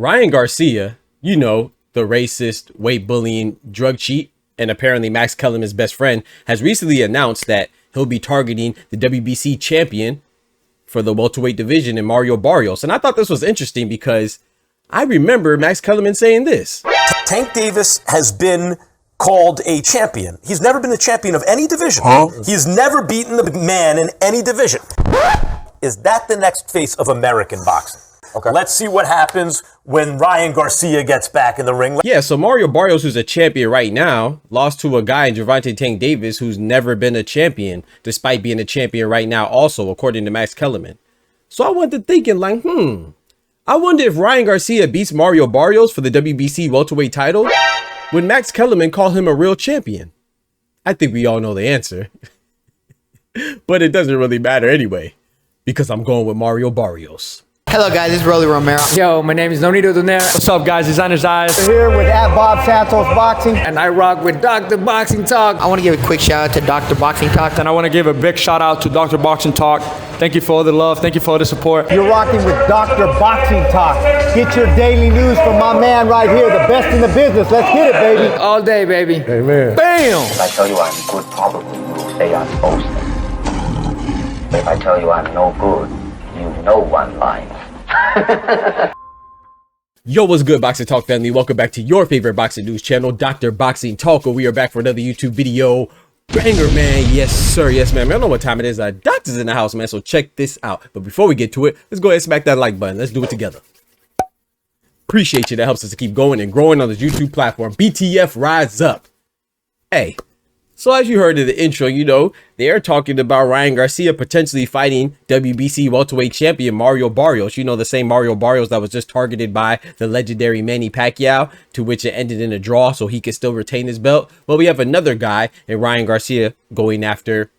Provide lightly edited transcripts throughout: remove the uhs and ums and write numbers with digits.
Ryan Garcia, you know, the racist, weight bullying, drug cheat, and apparently Max Kellerman's best friend, has recently announced that he'll be targeting the WBC champion for the welterweight division in Mario Barrios. And I thought this was interesting because I remember Max Kellerman saying this. Tank Davis has been called a champion. He's never been the champion of any division. He's never beaten the man in any division. Is that the next face of American boxing? Okay. Let's see what happens when Ryan Garcia gets back in the ring. Yeah, so Mario Barrios, who's a champion right now, lost to a guy in Gervonta Tank Davis who's never been a champion, despite being a champion right now also, according to Max Kellerman. So I went to thinking like, I wonder if Ryan Garcia beats Mario Barrios for the WBC welterweight title, would Max Kellerman call him a real champion? I think we all know the answer. But it doesn't really matter anyway, because I'm going with Mario Barrios. Hello guys, this is Rolly Romero. Yo, my name is Nonito Donaire. What's up guys, Designer's Eyes. We're here with Bob Santos Boxing. And I rock with Dr. Boxing Talk. I want to give a quick shout out to Dr. Boxing Talk. And I want to give a big shout out to Dr. Boxing Talk. Thank you for all the love, thank you for all the support. You're rocking with Dr. Boxing Talk. Get your daily news from my man right here, the best in the business. Let's get it, baby. All day, baby. Amen. Bam! If I tell you I'm good, probably you'll say I'm boasting. But if I tell you I'm no good, you know one line. Yo, what's good, Boxing Talk family? Welcome back to your favorite boxing news channel, Dr. Boxing Talk, where we are back for another YouTube video. Banger, man. Yes, sir. Yes, man. I don't know what time it is. Doctor's in the house, man. So check this out. But before we get to it, let's go ahead and smack that like button. Let's do it together. Appreciate you. That helps us to keep going and growing on this YouTube platform. BTF, rise up. Hey. So as you heard in the intro, you know, they are talking about Ryan Garcia potentially fighting WBC welterweight champion Mario Barrios. You know, the same Mario Barrios that was just targeted by the legendary Manny Pacquiao, to which it ended in a draw so he could still retain his belt. Well, we have another guy in Ryan Garcia going after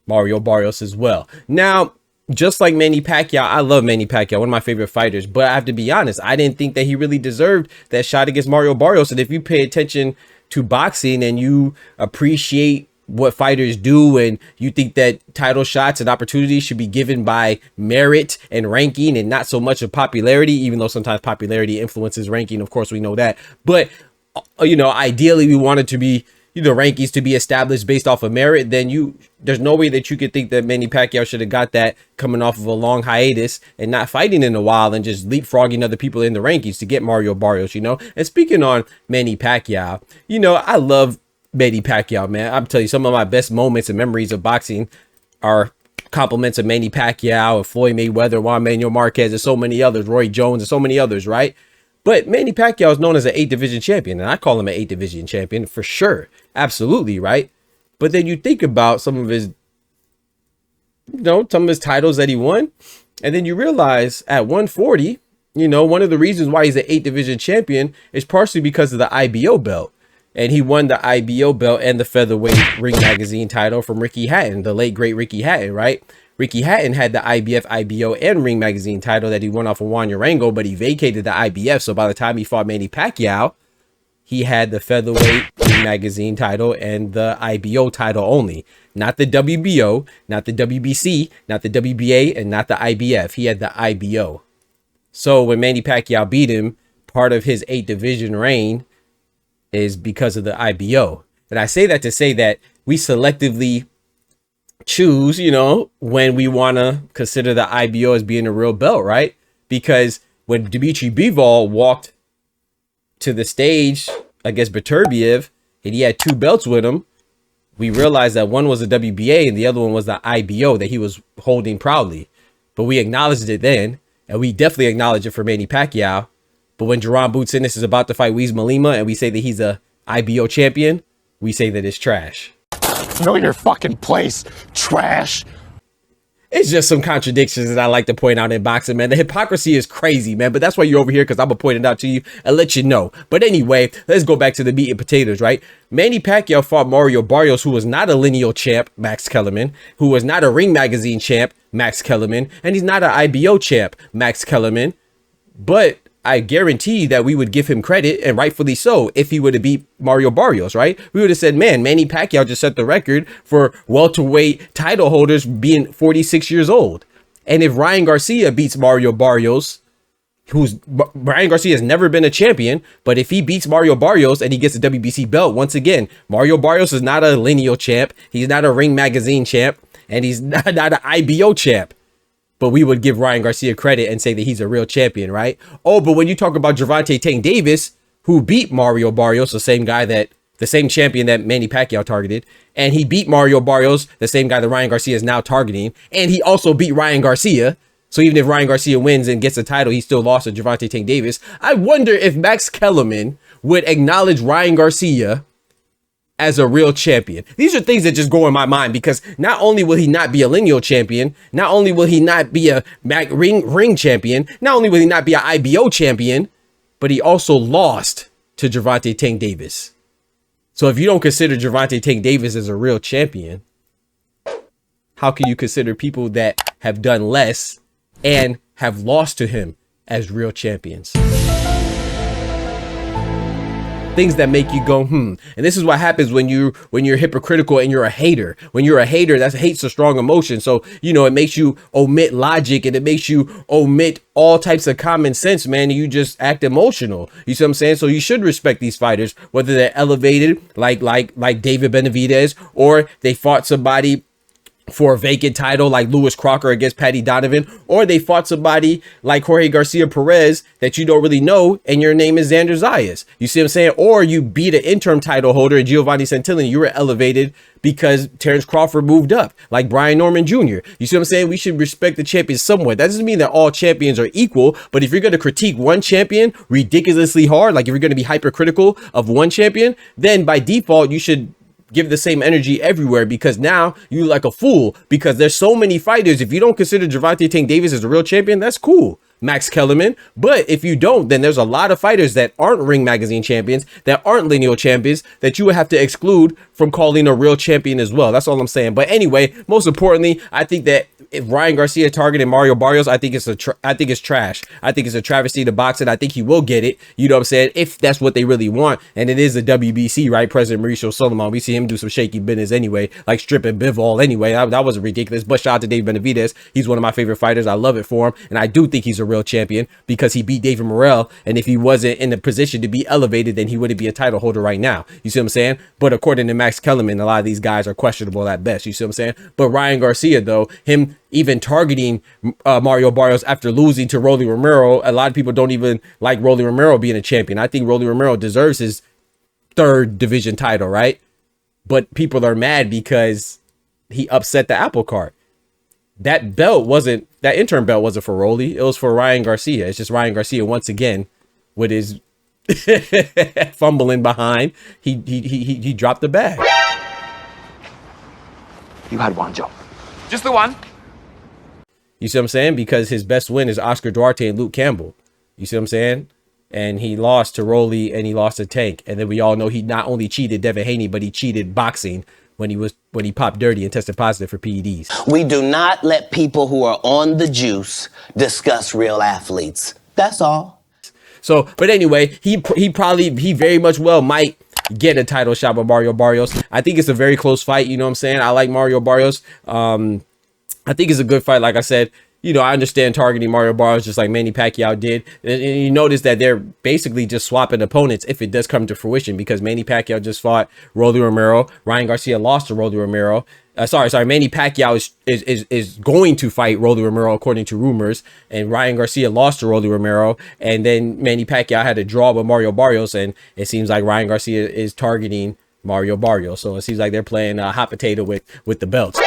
Mario Barrios as well. Now, just like Manny Pacquiao, I love Manny Pacquiao, one of my favorite fighters. But I have to be honest, I didn't think that he really deserved that shot against Mario Barrios. And if you pay attention to boxing and you appreciate what fighters do and you think that title shots and opportunities should be given by merit and ranking and not so much of popularity, even though sometimes popularity influences ranking, of course we know that, but you know, ideally we want it to be, you know, rankings to be established based off of merit, then there's no way that you could think that Manny Pacquiao should have got that coming off of a long hiatus and not fighting in a while and just leapfrogging other people in the rankings to get Mario Barrios, you know. And speaking on Manny Pacquiao, you know, I love Manny Pacquiao, man. I'm telling you, some of my best moments and memories of boxing are compliments of Manny Pacquiao and Floyd Mayweather, Juan Manuel Marquez, and so many others, Roy Jones, and so many others, right? But Manny Pacquiao is known as an 8th division champion, and I call him an 8th division champion for sure. Absolutely, right? But then you think about some of his, you know, some of his titles that he won, and then you realize at 140, you know, one of the reasons why he's an 8th division champion is partially because of the IBO belt. And he won the IBO belt and the featherweight Ring Magazine title from Ricky Hatton, the late great Ricky Hatton, right? Ricky Hatton had the IBF, IBO, and Ring Magazine title that he won off of Juan Urango, but he vacated the IBF. So by the time he fought Manny Pacquiao, he had the featherweight Ring Magazine title and the IBO title only. Not the WBO, not the WBC, not the WBA, and not the IBF. He had the IBO. So when Manny Pacquiao beat him, part of his 8th division reign is because of the IBO. And I say that to say that we selectively choose, you know, when we want to consider the IBO as being a real belt, right? Because when Dmitry Bivol walked to the stage against Beterbiev and he had 2 belts with him, we realized that one was the WBA and the other one was the IBO that he was holding proudly. But we acknowledged it then, and we definitely acknowledge it for Manny Pacquiao. But when Jerron Boots Ennis is about to fight Weizma Lima and we say that he's a IBO champion, we say that it's trash. Know your fucking place, trash. It's just some contradictions that I like to point out in boxing, man. The hypocrisy is crazy, man. But that's why you're over here, because I'm going to point it out to you and let you know. But anyway, let's go back to the meat and potatoes, right? Manny Pacquiao fought Mario Barrios, who was not a lineal champ, Max Kellerman, who was not a Ring Magazine champ, Max Kellerman, and he's not an IBO champ, Max Kellerman. But I guarantee that we would give him credit, and rightfully so, if he would have beat Mario Barrios, right? We would have said, man, Manny Pacquiao just set the record for welterweight title holders being 46 years old. And if Ryan Garcia beats Mario Barrios, Ryan Garcia has never been a champion, but if he beats Mario Barrios and he gets a WBC belt, once again, Mario Barrios is not a lineal champ. He's not a Ring Magazine champ, and he's not an IBO champ. But we would give Ryan Garcia credit and say that he's a real champion, right? Oh, but when you talk about Gervonta Tank Davis, who beat Mario Barrios, the same champion that Manny Pacquiao targeted, and he beat Mario Barrios, the same guy that Ryan Garcia is now targeting, and he also beat Ryan Garcia. So even if Ryan Garcia wins and gets the title, he still lost to Gervonta Tank Davis. I wonder if Max Kellerman would acknowledge Ryan Garcia as a real champion. These are things that just go in my mind, because not only will he not be a lineal champion, not only will he not be a ring champion, not only will he not be an IBO champion, but he also lost to Gervonta Tank Davis. So if you don't consider Gervonta Tank Davis as a real champion, how can you consider people that have done less and have lost to him as real champions? Things that make you go, And this is what happens when you're hypocritical and you're a hater. When you're a hater, that's hate's a strong emotion. So, it makes you omit logic, and it makes you omit all types of common sense, man. And you just act emotional. You see what I'm saying? So you should respect these fighters, whether they're elevated like David Benavidez, or they fought somebody for a vacant title like Lewis Crocker against Patty Donovan, or they fought somebody like Jorge Garcia Perez that you don't really know, and your name is Xander Zayas. You see what I'm saying? Or you beat an interim title holder, Giovanni Santillan. You were elevated because Terrence Crawford moved up, like Brian Norman Jr. You see what I'm saying? We should respect the champions somewhat. That doesn't mean that all champions are equal, but if you're going to critique one champion ridiculously hard, like if you're going to be hypercritical of one champion, then by default, you should give the same energy everywhere, because now you look like a fool, because there's so many fighters. If you don't consider Gervonta Tank Davis as a real champion, that's cool, Max Kellerman. But if you don't, then there's a lot of fighters that aren't Ring Magazine champions, that aren't lineal champions, that you would have to exclude from calling a real champion as well. That's all I'm saying. But anyway, most importantly, I think that if Ryan Garcia targeted Mario Barrios, I think it's trash. I think it's a travesty to boxing. I think he will get it. You know what I'm saying? If that's what they really want. And it is a WBC, right? President Mauricio Solomon. We see him do some shaky business anyway, like stripping Bivol anyway. That was ridiculous. But shout out to Dave Benavidez. He's one of my favorite fighters. I love it for him. And I do think he's a real champion because he beat David Morrell. And if he wasn't in a position to be elevated, then he wouldn't be a title holder right now. You see what I'm saying? But according to Max Kellerman, a lot of these guys are questionable at best. You see what I'm saying? But Ryan Garcia, though, him even targeting Mario Barrios after losing to Rolly Romero, a lot of people don't even like Rolly Romero being a champion. I think Rolly Romero deserves his third division title, right? But people are mad because he upset the apple cart. That interim belt wasn't for Rolly. It was for Ryan Garcia. It's just Ryan Garcia once again with his fumbling behind. He dropped the bag. You had one job. Just the one. You see what I'm saying? Because his best win is Oscar Duarte and Luke Campbell. You see what I'm saying? And he lost to Rolly and he lost to Tank. And then we all know he not only cheated Devin Haney, but he cheated boxing when he popped dirty and tested positive for PEDs. We do not let people who are on the juice discuss real athletes. That's all. So, but anyway, he very much well might get a title shot with Mario Barrios. I think it's a very close fight. You know what I'm saying? I like Mario Barrios. I think it's a good fight. Like I said, I understand targeting Mario Barrios just like Manny Pacquiao did. And you notice that they're basically just swapping opponents if it does come to fruition, because Manny Pacquiao just fought Rolly Romero. Ryan Garcia lost to Rolly Romero. Manny Pacquiao is going to fight Rolly Romero according to rumors, and Ryan Garcia lost to Rolly Romero, and then Manny Pacquiao had a draw with Mario Barrios, and it seems like Ryan Garcia is targeting Mario Barrios. So it seems like they're playing hot potato with the belts.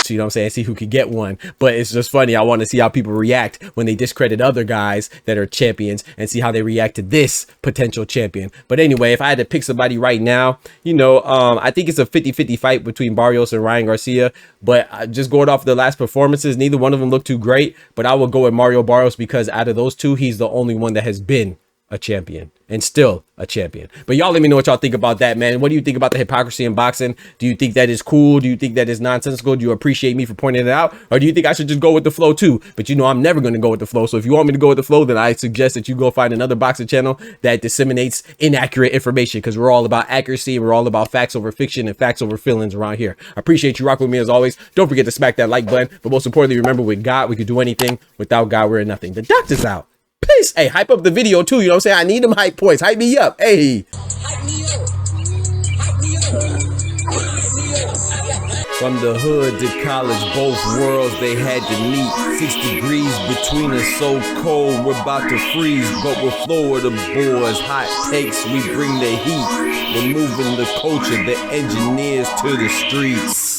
You know what I'm saying? See who could get one. But it's just funny. I want to see how people react when they discredit other guys that are champions, and see how they react to this potential champion. But anyway, if I had to pick somebody right now, I think it's a 50-50 fight between Barrios and Ryan Garcia. But just going off the last performances, neither one of them looked too great. But I will go with Mario Barrios because out of those two, he's the only one that has been a champion and still a champion. But y'all let me know what y'all think about that, man. What do you think about the hypocrisy in boxing? Do you think that is cool? Do you think that is nonsensical? Do you appreciate me for pointing it out? Or do you think I should just go with the flow too? But you know, I'm never going to go with the flow. So if you want me to go with the flow, then I suggest that you go find another boxing channel that disseminates inaccurate information, because we're all about accuracy. We're all about facts over fiction and facts over feelings around here. I appreciate you rocking with me as always. Don't forget to smack that like button. But most importantly, remember, with God, we could do anything. Without God, we're nothing. The doctor's out. Peace. Hey, hype up the video too. You know what I'm saying? I need them hype points. Hype me up. Hey. From the hood to college, both worlds they had to meet. 6 degrees between us, so cold, we're about to freeze. But we're Florida boys, hot takes, we bring the heat. We're moving the culture, the engineers to the streets.